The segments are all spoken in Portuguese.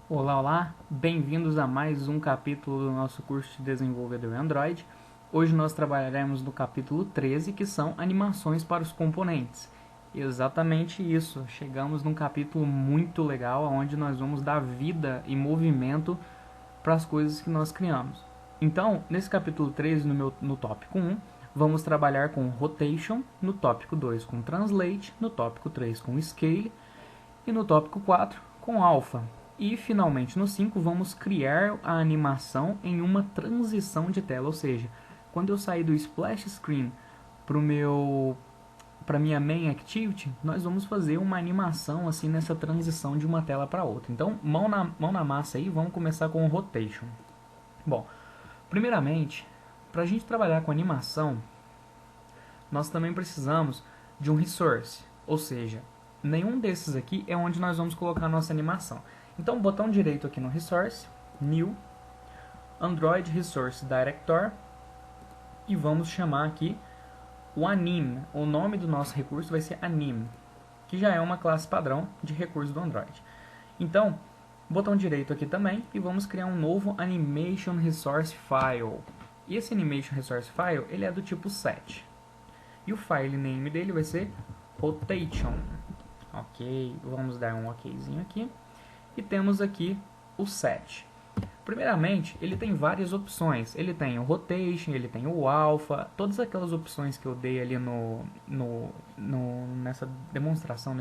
Olá, olá! Bem-vindos a mais um capítulo do nosso curso de desenvolvedor Android. Hoje nós trabalharemos no capítulo 13, que são animações para os componentes. Exatamente isso, chegamos num capítulo muito legal, onde nós vamos dar vida e movimento para as coisas que nós criamos. Então, nesse capítulo 13, no tópico 1, vamos trabalhar com Rotation, no tópico 2 com Translate, no tópico 3 com Scale e no tópico 4 com Alpha. E finalmente no 5 vamos criar a animação em uma transição de tela, ou seja, quando eu sair do splash screen para minha main activity, nós vamos fazer uma animação assim nessa transição de uma tela para outra. Então, mão na massa aí, vamos começar com o rotation. Bom, primeiramente, para a gente trabalhar com animação, nós também precisamos de um resource, ou seja, nenhum desses aqui é onde nós vamos colocar a nossa animação. Então, botão direito aqui no Resource, New, Android Resource Director, e vamos chamar aqui o Anime. O nome do nosso recurso vai ser Anime, que já é uma classe padrão de recurso do Android. Então, botão direito aqui também, e vamos criar um novo Animation Resource File. E esse Animation Resource File, ele é do tipo set. E o file name dele vai ser Rotation. Ok, vamos dar um okzinho aqui. E temos aqui o set. Primeiramente, ele tem várias opções. Ele tem o Rotation, ele tem o Alpha, todas aquelas opções que eu dei ali nessa demonstração,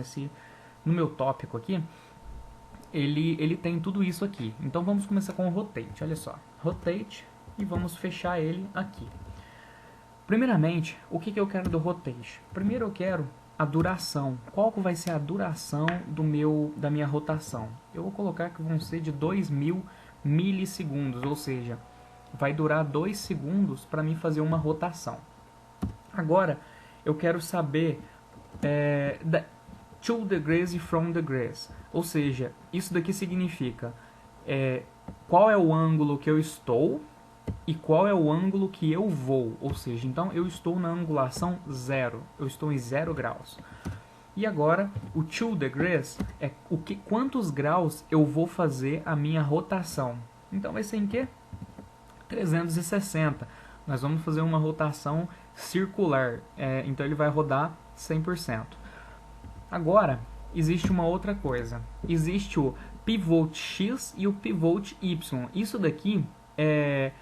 no meu tópico aqui. Ele tem tudo isso aqui. Então vamos começar com o Rotate. Olha só, Rotate, e vamos fechar ele aqui. Primeiramente, o que eu quero do Rotation? Primeiro eu quero a duração. Qual vai ser a duração da minha rotação? Eu vou colocar que vão ser de 2000 milissegundos, ou seja, vai durar 2 segundos para mim fazer uma rotação. Agora, eu quero saber to degrees e from degrees, ou seja, isso daqui significa qual é o ângulo que eu estou e qual é o ângulo que eu vou, ou seja, então eu estou na angulação 0, eu estou em 0 graus. E agora, o 2 degrees é quantos graus eu vou fazer a minha rotação. Então vai ser em que? 360. Nós vamos fazer uma rotação circular, então ele vai rodar 100%. Agora, existe uma outra coisa. Existe o pivot X e o pivot Y. Isso daqui é...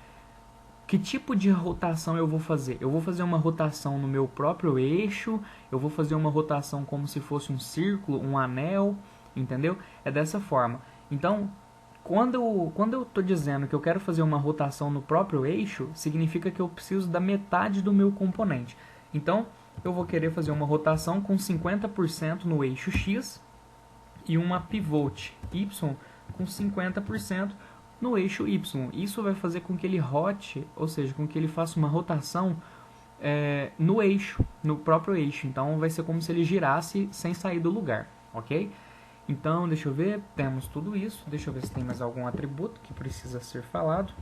Que tipo de rotação eu vou fazer? Eu vou fazer uma rotação no meu próprio eixo, eu vou fazer uma rotação como se fosse um círculo, um anel, entendeu? É dessa forma. Então, quando eu estou dizendo que eu quero fazer uma rotação no próprio eixo, significa que eu preciso da metade do meu componente. Então, eu vou querer fazer uma rotação com 50% no eixo X e uma pivot Y com 50% no eixo Y. Isso vai fazer com que ele rote, ou seja, com que ele faça uma rotação no eixo, no próprio eixo. Então vai ser como se ele girasse sem sair do lugar, ok? Então, deixa eu ver, temos tudo isso. Deixa eu ver se tem mais algum atributo que precisa ser falado.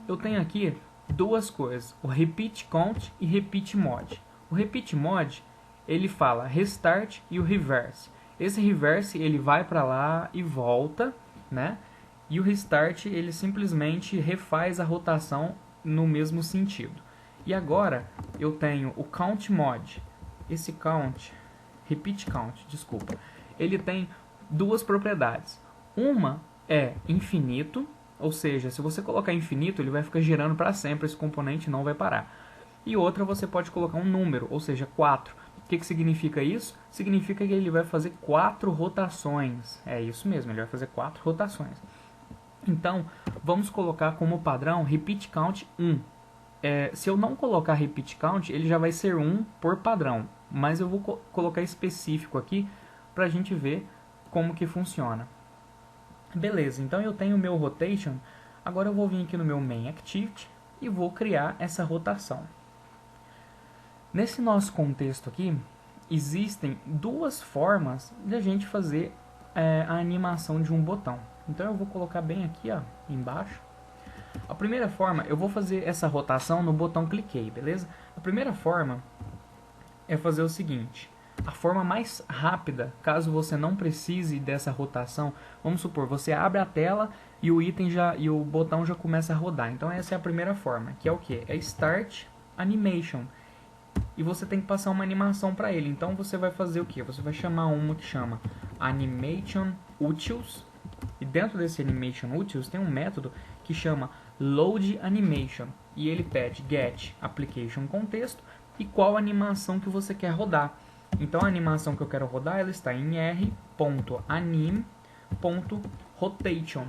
Eu tenho aqui duas coisas, o repeat count e repeat mod. O repeat mod, ele fala restart e o reverse. Esse reverse ele vai para lá e volta, né? E o restart ele simplesmente refaz a rotação no mesmo sentido. E agora eu tenho o count mod. Esse count, repeat count, desculpa. Ele tem duas propriedades. Uma é infinito, ou seja, se você colocar infinito, ele vai ficar girando para sempre, esse componente não vai parar. E outra você pode colocar um número, ou seja, 4. O que significa isso? Significa que ele vai fazer 4 rotações. É isso mesmo, ele vai fazer 4 rotações. Então, vamos colocar como padrão repeat count 1. Se eu não colocar repeat count, ele já vai ser 1 por padrão. Mas eu vou colocar específico aqui para a gente ver como que funciona. Beleza, então eu tenho o meu rotation. Agora eu vou vir aqui no meu main activity e vou criar essa rotação. Nesse nosso contexto aqui, existem duas formas de a gente fazer a animação de um botão. Então eu vou colocar bem aqui, ó, embaixo. A primeira forma, eu vou fazer essa rotação no botão cliquei, beleza? A primeira forma é fazer o seguinte. a forma mais rápida, caso você não precise dessa rotação, vamos supor, você abre a tela e o item e o botão já começa a rodar. Então essa é a primeira forma, que é o que? É Start Animation. E você tem que passar uma animação para ele. Então você vai fazer o que? Você vai chamar uma que chama Animation Utils. E dentro desse Animation Utils tem um método que chama Load Animation. E ele pede get application contexto e qual animação que você quer rodar. Então a animação que eu quero rodar, ela está em r.anim.rotation.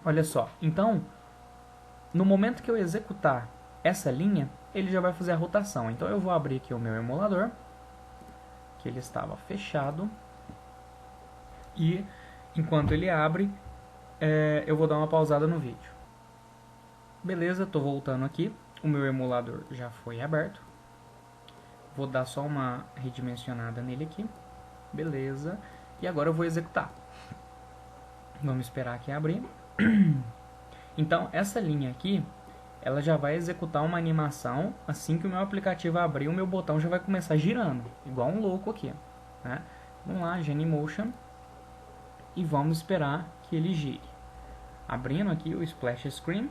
Olha só, então no momento que eu executar essa linha, ele já vai fazer a rotação. Então eu vou abrir aqui o meu emulador, que ele estava fechado, e enquanto ele abre, eu vou dar uma pausada no vídeo. Beleza, estou voltando aqui, o meu emulador já foi aberto. Vou dar só uma redimensionada nele aqui. Beleza. E agora eu vou executar. Vamos esperar aqui abrir. Então, essa linha aqui, ela já vai executar uma animação. Assim que o meu aplicativo abrir, o meu botão já vai começar girando. Igual um louco aqui. Né? Vamos lá, Genymotion. E vamos esperar que ele gire. Abrindo aqui o Splash Screen.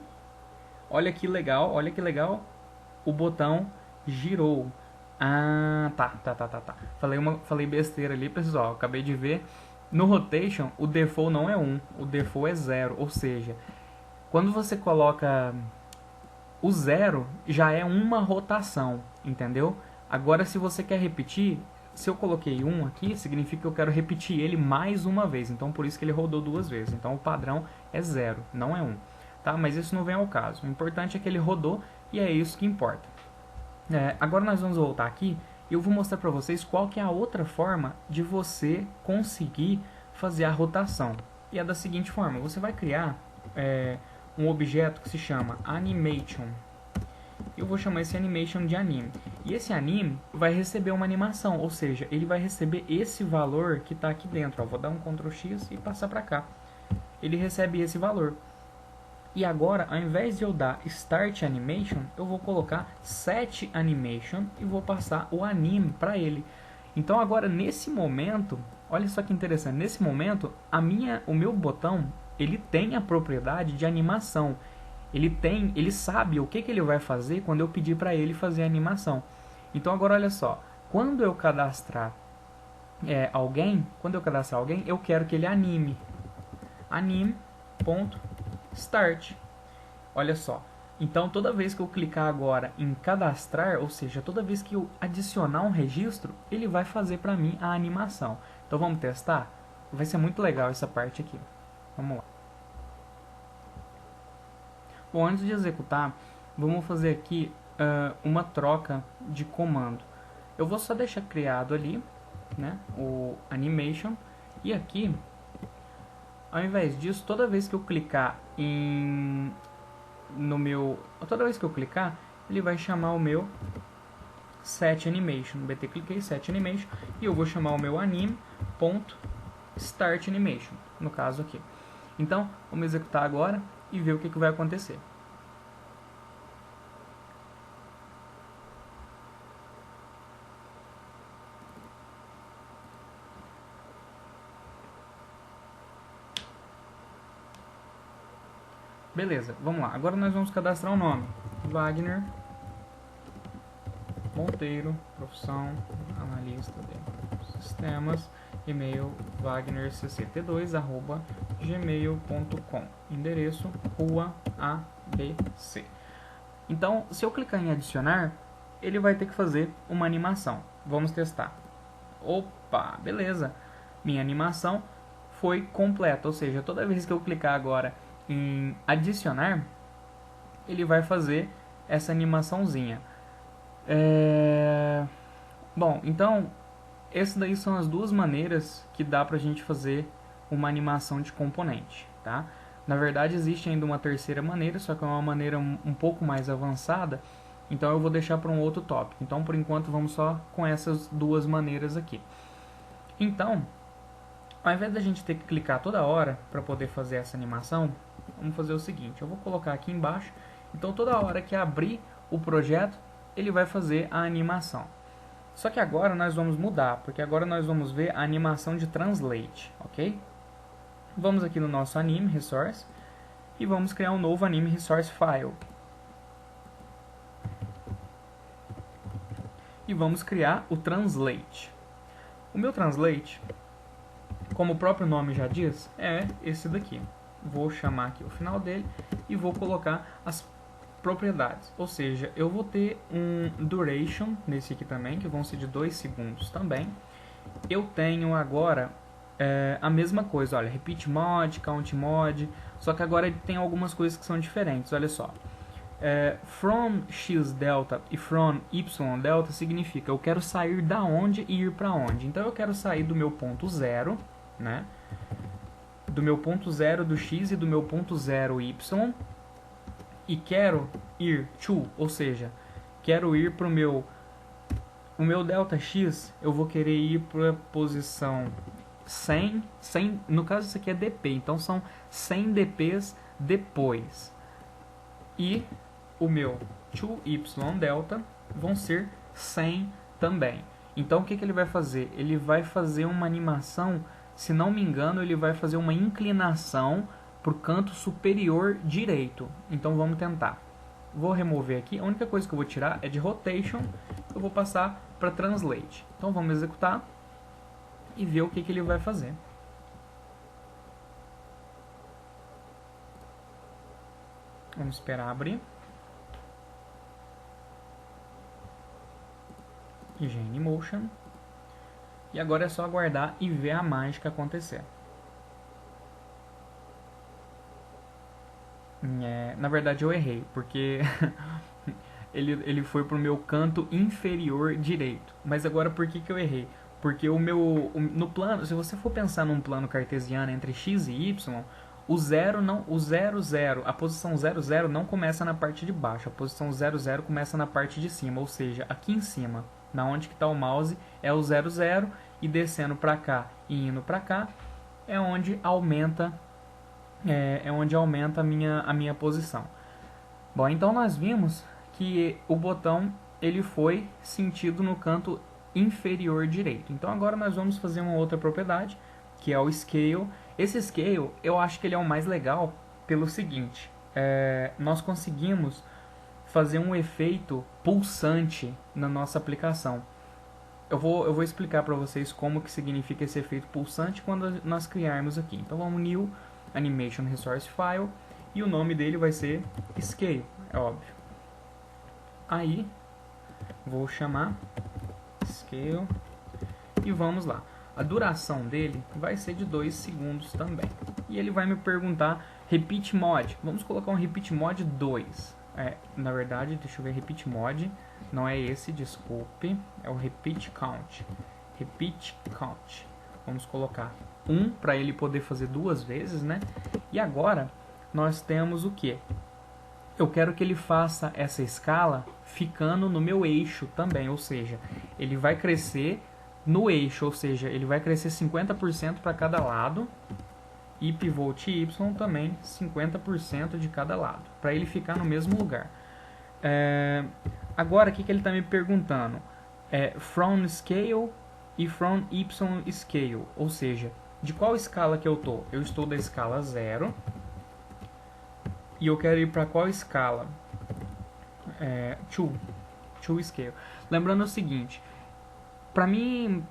Olha que legal, olha que legal. O botão girou. Ah, tá. Falei besteira ali, pessoal. Acabei de ver. No Rotation, o default não é 1, o default é 0. Ou seja, quando você coloca o 0, já é uma rotação, entendeu? Agora, se você quer repetir, se eu coloquei 1 aqui, significa que eu quero repetir ele mais uma vez. Então, por isso que ele rodou 2 vezes. Então, o padrão é 0, não é 1. Tá? Mas isso não vem ao caso. O importante é que ele rodou e é isso que importa. Agora nós vamos voltar aqui e eu vou mostrar para vocês qual que é a outra forma de você conseguir fazer a rotação. E é da seguinte forma, você vai criar um objeto que se chama Animation. Eu vou chamar esse Animation de Anime. E esse Anime vai receber uma animação, ou seja, ele vai receber esse valor que está aqui dentro. Ó, vou dar um Ctrl X e passar para cá. Ele recebe esse valor. E agora, ao invés de eu dar Start Animation, eu vou colocar Set Animation e vou passar o anime para ele. Então agora, nesse momento, olha só que interessante, nesse momento, o meu botão, ele tem a propriedade de animação. Ele sabe o que ele vai fazer quando eu pedir para ele fazer a animação. Então agora, olha só, quando eu cadastrar alguém, eu quero que ele anime. Anime.start. Olha só. Então, toda vez que eu clicar agora em cadastrar, ou seja, toda vez que eu adicionar um registro, ele vai fazer para mim a animação. Então, vamos testar? Vai ser muito legal essa parte aqui. Vamos lá. Bom, antes de executar, vamos fazer aqui uma troca de comando. Eu vou só deixar criado ali, né, o animation, e aqui, ao invés disso, toda vez que eu clicar toda vez que eu clicar, ele vai chamar o meu Set Animation. No BT cliquei Set Animation e eu vou chamar o meu anime.start animation, no caso aqui. Então, vamos executar agora e ver o que vai acontecer. Beleza, vamos lá. Agora nós vamos cadastrar o nome. Wagner Monteiro, profissão, analista de sistemas, e-mail wagnercct2@gmail.com, endereço Rua ABC. Então, se eu clicar em adicionar, ele vai ter que fazer uma animação. Vamos testar. Opa, beleza. Minha animação foi completa, ou seja, toda vez que eu clicar agora em adicionar, ele vai fazer essa animaçãozinha. Bom, então essas daí são as duas maneiras que dá pra gente fazer uma animação de componente, tá? Na verdade existe ainda uma terceira maneira, só que é uma maneira um pouco mais avançada, então eu vou deixar para um outro tópico. Então por enquanto vamos só com essas duas maneiras aqui. Então, ao invés da gente ter que clicar toda hora para poder fazer essa animação, vamos fazer o seguinte, eu vou colocar aqui embaixo, então toda hora que abrir o projeto, ele vai fazer a animação. Só que agora nós vamos mudar, porque agora nós vamos ver a animação de Translate, ok? Vamos aqui no nosso Anime Resource e vamos criar um novo Anime Resource File. E vamos criar o Translate. O meu Translate, como o próprio nome já diz, é esse daqui. Vou chamar aqui o final dele e vou colocar as propriedades. Ou seja, eu vou ter um duration nesse aqui também, que vão ser de 2 segundos também. Eu tenho agora a mesma coisa, olha, repeat mod, count mod, só que agora ele tem algumas coisas que são diferentes, olha só. From x delta e from y delta significa eu quero sair da onde e ir para onde. Então eu quero sair do meu ponto zero, né? Do meu ponto zero do x e do meu ponto zero y, e quero ir to, ou seja, quero ir para o meu delta x, eu vou querer ir para a posição 100, no caso isso aqui é dp, então são 100 dp's depois. E o meu to y delta vão ser 100 também. Então o que ele vai fazer? Ele vai fazer uma animação, se não me engano, ele vai fazer uma inclinação para o canto superior direito. Então vamos tentar. Vou remover aqui. A única coisa que eu vou tirar é de rotation. Eu vou passar para translate. Então vamos executar e ver o que ele vai fazer. Vamos esperar abrir. Genymotion. E agora é só aguardar e ver a mágica acontecer. Na verdade eu errei, porque ele foi pro meu canto inferior direito. Mas agora por que eu errei? Porque no plano, se você for pensar num plano cartesiano entre x e y, o 0, a posição 00 não começa na parte de baixo, a posição 00 começa na parte de cima, ou seja, aqui em cima, na onde que está o mouse, é o 00, e descendo para cá e indo para cá, é onde aumenta a minha posição. Bom, então nós vimos que o botão ele foi sentido no canto inferior direito. Então agora nós vamos fazer uma outra propriedade, que é o scale. Esse scale eu acho que ele é o mais legal pelo seguinte, nós conseguimos fazer um efeito pulsante na nossa aplicação. Eu vou explicar para vocês como que significa esse efeito pulsante quando nós criarmos aqui. Então vamos new animation resource file e o nome dele vai ser scale, é óbvio. Aí vou chamar scale e vamos lá. A duração dele vai ser de 2 segundos também. E ele vai me perguntar repeat mod. Vamos colocar um repeat mod 2. Na verdade, deixa eu ver, repeat mod não é esse, desculpe, é o repeat count. Repeat count. Vamos colocar 1 para ele poder fazer 2 vezes, né? E agora nós temos o que? Eu quero que ele faça essa escala ficando no meu eixo também, ou seja, ele vai crescer no eixo, ou seja, ele vai crescer 50% para cada lado, e pivot y também 50% de cada lado, para ele ficar no mesmo lugar. Agora, o que ele está me perguntando? From scale e from y scale, ou seja, de qual escala que eu estou? Eu estou da escala 0, e eu quero ir para qual escala? To scale. Lembrando o seguinte, para mim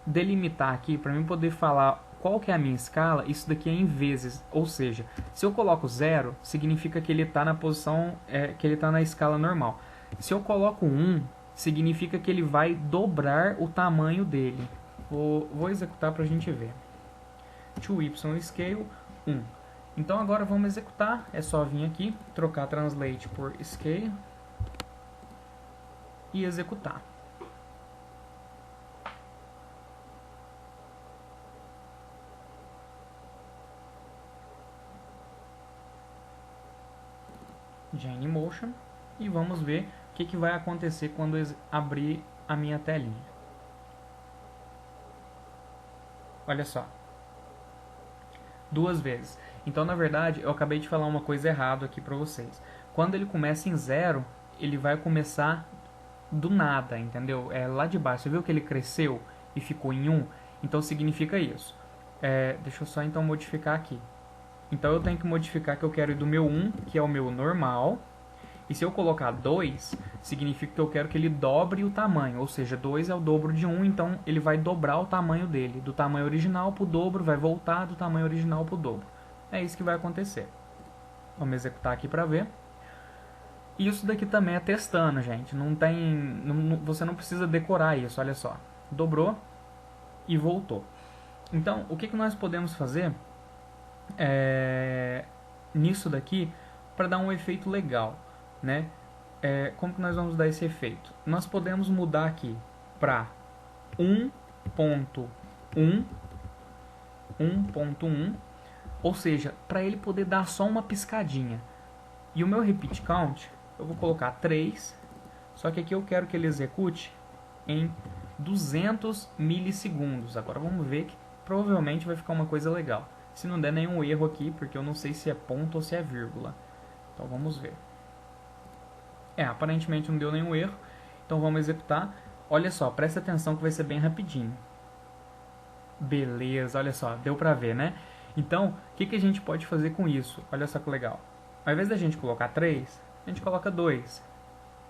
delimitar aqui, para mim poder falar qual que é a minha escala, isso daqui é em vezes, ou seja, se eu coloco 0, significa que ele está na posição, que ele está na escala normal. Se eu coloco 1, significa que ele vai dobrar o tamanho dele. Vou executar para a gente ver. To y scale 1. Então agora vamos executar, é só vir aqui, trocar translate por scale e executar. Genymotion e vamos ver o que vai acontecer quando eu abrir a minha telinha. Olha só. 2 vezes. Então, na verdade, eu acabei de falar uma coisa errada aqui para vocês. Quando ele começa em 0, ele vai começar do nada, entendeu? É lá de baixo. Você viu que ele cresceu e ficou em 1? Então significa isso. Deixa eu só então modificar aqui. Então eu tenho que modificar que eu quero ir do meu 1, que é o meu normal. E se eu colocar 2, significa que eu quero que ele dobre o tamanho. Ou seja, 2 é o dobro de 1, então ele vai dobrar o tamanho dele. Do tamanho original para o dobro, vai voltar do tamanho original para o dobro. É isso que vai acontecer. Vamos executar aqui para ver. Isso daqui também é testando, gente. Não tem, você não precisa decorar isso, olha só. Dobrou e voltou. Então, o que nós podemos fazer nisso daqui para dar um efeito legal, né? Como que nós vamos dar esse efeito? Nós podemos mudar aqui para 1.1, ou seja, para ele poder dar só uma piscadinha. E o meu repeat count, eu vou colocar 3, só que aqui eu quero que ele execute em 200 milissegundos. Agora vamos ver que provavelmente vai ficar uma coisa legal. Se não der nenhum erro aqui, porque eu não sei se é ponto ou se é vírgula. Então vamos ver. Aparentemente não deu nenhum erro. Então vamos executar. Olha só, presta atenção que vai ser bem rapidinho. Beleza, olha só, deu pra ver, né? Então, o que a gente pode fazer com isso? Olha só que legal. Ao invés da gente colocar 3, a gente coloca 2,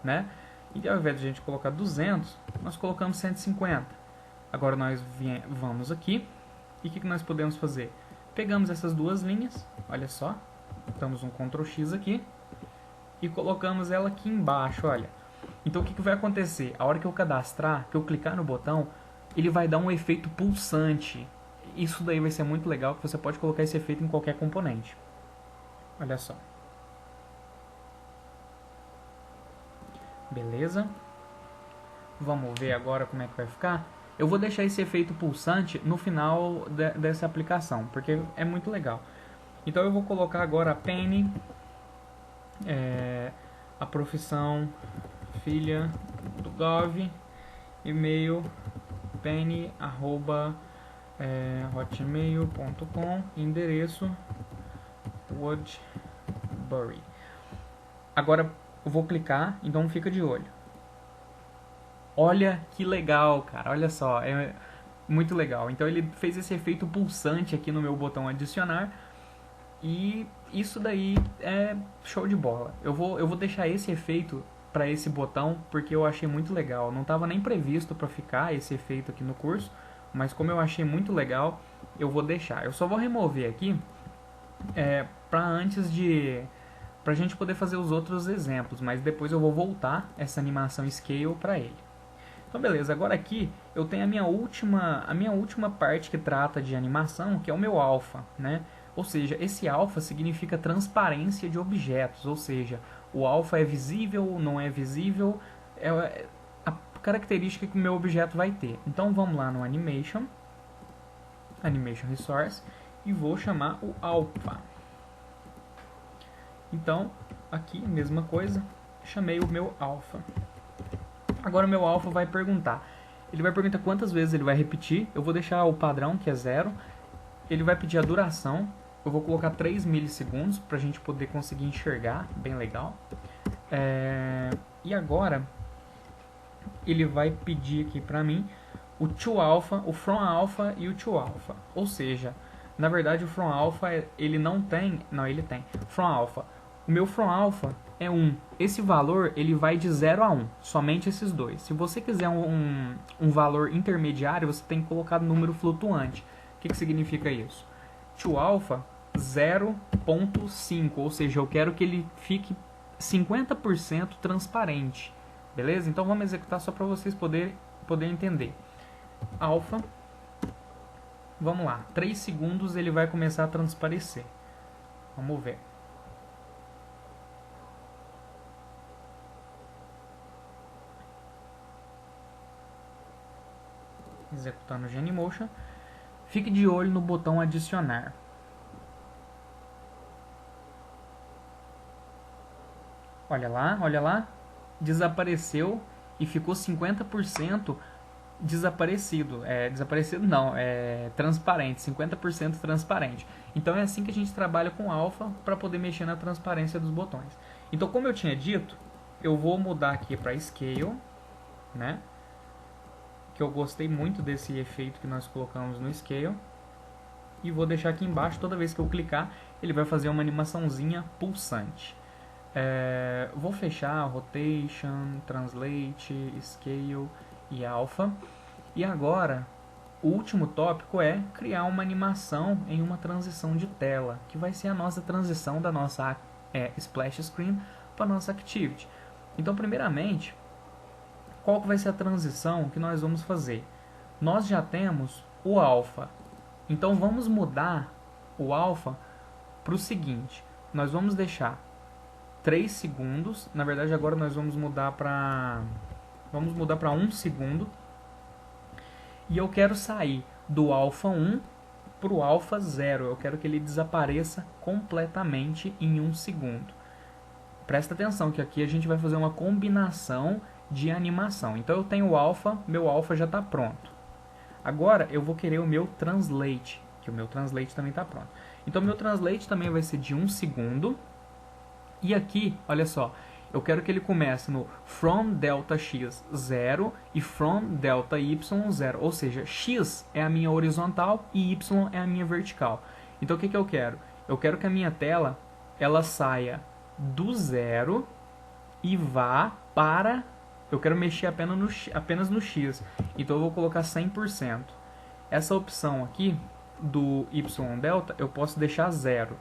né? E ao invés de a gente colocar 200, nós colocamos 150. Agora nós vamos aqui. E o que nós podemos fazer? Pegamos essas duas linhas, olha só. Damos um Ctrl X aqui. E colocamos ela aqui embaixo, olha. Então o que vai acontecer? A hora que eu cadastrar, que eu clicar no botão, ele vai dar um efeito pulsante. Isso daí vai ser muito legal, que você pode colocar esse efeito em qualquer componente. Olha só. Beleza. Vamos ver agora como é que vai ficar. Eu vou deixar esse efeito pulsante no final dessa aplicação, porque é muito legal. Então eu vou colocar agora a Penny, a profissão, filha do Gov, e-mail penny@hotmail.com, endereço Woodbury. Agora eu vou clicar, então fica de olho. Olha que legal, cara, olha só, é muito legal. Então ele fez esse efeito pulsante aqui no meu botão adicionar. E isso daí é show de bola. Eu vou deixar esse efeito para esse botão porque eu achei muito legal. Não estava nem previsto para ficar esse efeito aqui no curso, mas como eu achei muito legal, eu vou deixar. Eu só vou remover aqui para a gente poder fazer os outros exemplos, mas depois eu vou voltar essa animação scale para ele. Então beleza, agora aqui eu tenho a minha última parte que trata de animação, que é o meu alpha, né? Ou seja, esse alpha significa transparência de objetos, ou seja, o alpha é visível ou não é visível, é a característica que o meu objeto vai ter. Então vamos lá no Animation Resource, e vou chamar o alpha. Então, aqui, mesma coisa, chamei o meu alpha. Agora o meu alpha vai perguntar. Ele vai perguntar quantas vezes ele vai repetir. Eu vou deixar o padrão, que é 0. Ele vai pedir a duração. Eu vou colocar 3 milissegundos para a gente poder conseguir enxergar. Bem legal. E agora, ele vai pedir aqui para mim o toAlpha, o fromAlpha e o toAlpha. Ou seja, na verdade o fromAlpha ele não tem... Não, ele tem. fromAlpha. O meu fromAlpha é 1. Esse valor ele vai de 0 a 1. Somente esses dois. Se você quiser um valor intermediário, você tem que colocar número flutuante. O que significa isso? toAlpha 0.5. Ou seja, eu quero que ele fique 50% transparente. Beleza? Então vamos executar só para vocês poderem entender. Alpha. Vamos lá. 3 segundos ele vai começar a transparecer. Vamos ver. Executando o Genymotion. Fique de olho no botão adicionar. Olha lá. Desapareceu e ficou 50% desaparecido. Desaparecido não, é transparente, 50% transparente. Então é assim que a gente trabalha com alpha para poder mexer na transparência dos botões. Então, como eu tinha dito, eu vou mudar aqui para scale. né? Que eu gostei muito desse efeito que nós colocamos no Scale. E vou deixar aqui embaixo, toda vez que eu clicar, ele vai fazer uma animaçãozinha pulsante. Vou fechar Rotation, Translate, Scale e Alpha. E agora, o último tópico é criar uma animação em uma transição de tela, que vai ser a nossa transição da nossa Splash Screen para a nossa Activity. Então, primeiramente, qual que vai ser a transição que nós vamos fazer? Nós já temos o Alpha. Então vamos mudar o alfa para o seguinte, nós vamos deixar 3 segundos, na verdade agora nós vamos mudar para 1 segundo, e eu quero sair do alfa 1 para o alfa 0, eu quero que ele desapareça completamente em 1 segundo. Presta atenção que aqui a gente vai fazer uma combinação de animação, então eu tenho o alfa, meu alfa já está pronto. Agora eu vou querer o meu translate, que o meu translate também está pronto. Então o meu translate também vai ser de 1 segundo. E aqui, olha só, eu quero que ele comece no from delta x 0 e from delta y 0. Ou seja, x é a minha horizontal e y é a minha vertical. Então o que eu quero? Eu quero que a minha tela ela saia do 0 e vá para... Eu quero mexer apenas no X, então eu vou colocar 100%. Essa opção aqui do Y delta eu posso deixar 0.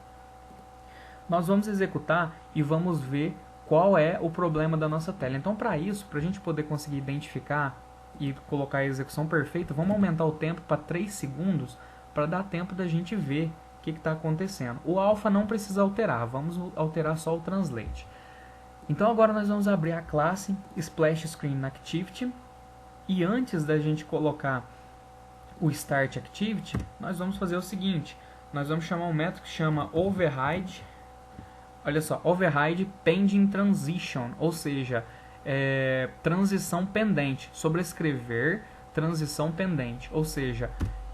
Nós vamos executar e vamos ver qual é o problema da nossa tela. Então para isso, para a gente poder conseguir identificar e colocar a execução perfeita, vamos aumentar o tempo para 3 segundos para dar tempo da gente ver o que está acontecendo. O alpha não precisa alterar, vamos alterar só o translate. Então agora nós vamos abrir a classe Splash Screen Activity e antes da gente colocar o Start Activity, nós vamos fazer o seguinte, nós vamos chamar um método que chama Override, olha só, Override Pending Transition, ou seja, transição pendente, sobrescrever transição pendente, ou seja,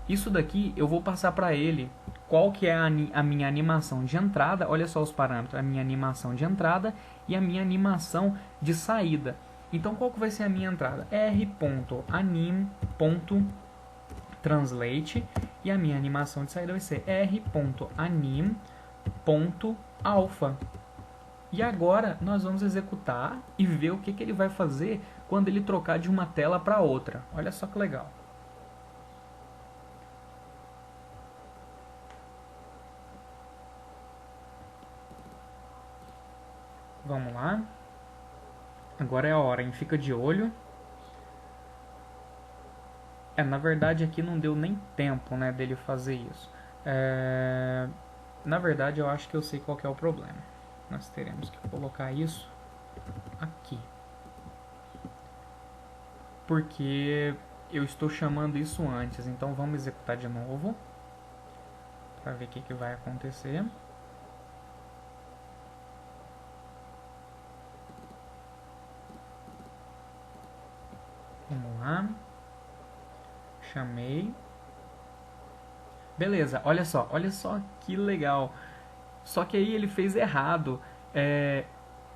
isso daqui eu vou passar para ele qual que é a minha animação de entrada, olha só os parâmetros, a minha animação de entrada e a minha animação de saída. Então qual que vai ser a minha entrada? r.anim.translate e a minha animação de saída vai ser r.anim.alpha. E agora nós vamos executar e ver o que ele vai fazer quando ele trocar de uma tela para outra. Olha só que legal. Vamos lá. Agora é a hora, hein? Fica de olho. Na verdade aqui não deu nem tempo, né, dele fazer isso. Na verdade eu acho que eu sei qual que é o problema. Nós teremos que colocar isso aqui. Porque eu estou chamando isso antes. Então vamos executar de novo. Para ver o que vai acontecer. Vamos lá. Chamei. Beleza, olha só que legal. Só que aí ele fez errado.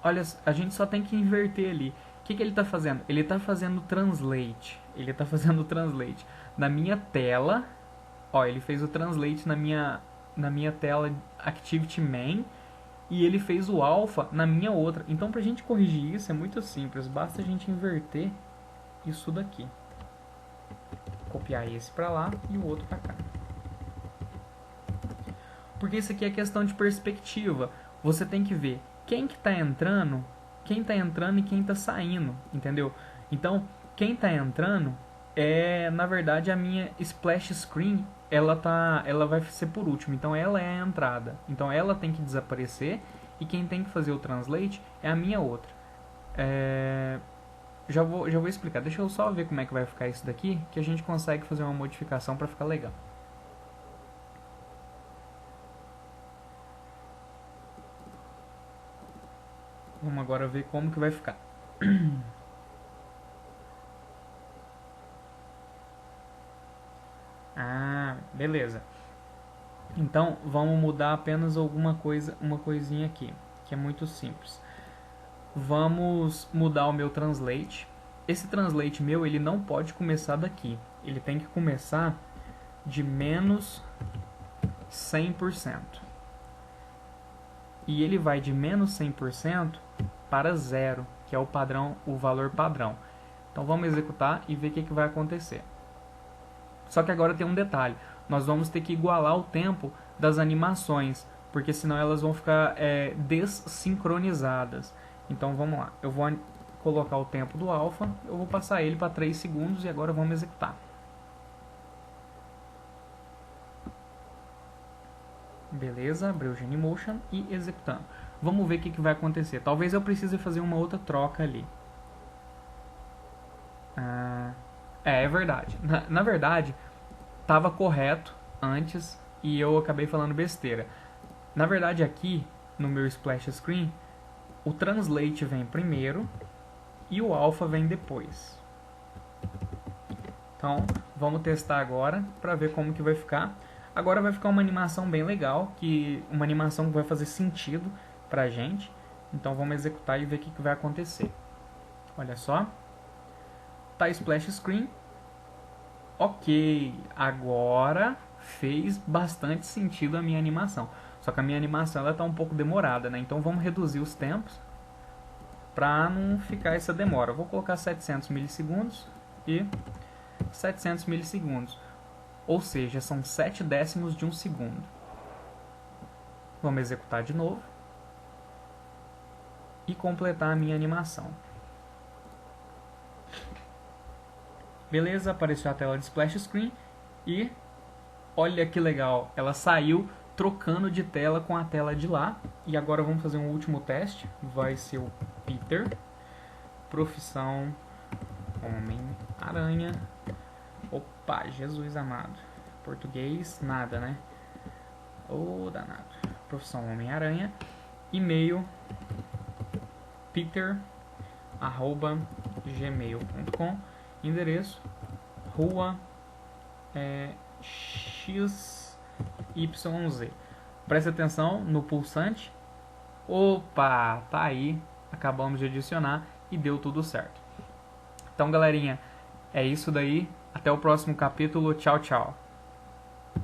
Olha, a gente só tem que inverter ali. O que ele está fazendo? Ele está fazendo translate. Ele está fazendo translate na minha tela. Ó, ele fez o translate na minha tela Activity Main. E ele fez o alpha na minha outra. Então, pra gente corrigir isso é muito simples. Basta a gente inverter isso daqui. Copiar esse pra lá e o outro pra cá. Porque isso aqui é questão de perspectiva. Você tem que ver quem que tá entrando e quem tá saindo, entendeu? Então, quem tá entrando é, na verdade, a minha splash screen, ela vai ser por último. Então, ela é a entrada. Então, ela tem que desaparecer e quem tem que fazer o translate é a minha outra. Já vou explicar. Deixa eu só ver como é que vai ficar isso daqui, que a gente consegue fazer uma modificação para ficar legal. Vamos agora ver como que vai ficar. Ah, beleza. Então, vamos mudar apenas uma coisinha aqui, que é muito simples. Vamos mudar o meu translate. esse translate meu, ele não pode começar daqui. Ele tem que começar de menos 100%. E ele vai de menos 100% para 0, que é o padrão, o valor padrão. Então vamos executar e ver o que vai acontecer. Só que agora tem um detalhe. Nós vamos ter que igualar o tempo das animações, porque senão elas vão ficar desincronizadas. Então vamos lá. Eu vou colocar o tempo do alpha, eu vou passar ele para 3 segundos e agora vamos executar. Beleza, abriu o Genymotion e executando. Vamos ver o que vai acontecer. Talvez eu precise fazer uma outra troca ali. É verdade. Na verdade, estava correto antes e eu acabei falando besteira. Na verdade, aqui no meu splash screen, o translate vem primeiro e o alpha vem depois. Então, vamos testar agora para ver como que vai ficar. Agora vai ficar uma animação bem legal, uma animação que vai fazer sentido pra gente. Então vamos executar e ver o que vai acontecer. Olha só. Tá splash screen. Ok, agora fez bastante sentido a minha animação. Só que a minha animação ela tá um pouco demorada, né? Então vamos reduzir os tempos para não ficar essa demora. Eu vou colocar 700 milissegundos e 700 milissegundos. Ou seja, são 7 décimos de um segundo. Vamos executar de novo e completar a minha animação. Beleza, apareceu a tela de splash screen e olha que legal, ela saiu trocando de tela com a tela de lá. E agora vamos fazer um último teste, vai ser o Peter, profissão Homem-Aranha. Opa, Jesus amado, português nada, né? Ô, danado. Profissão Homem-Aranha, e-mail peter@gmail.com, endereço rua XYZ. Preste atenção no pulsante. Opa, tá aí. Acabamos de adicionar e deu tudo certo. Então, galerinha, é isso daí. Até o próximo capítulo. Tchau, tchau.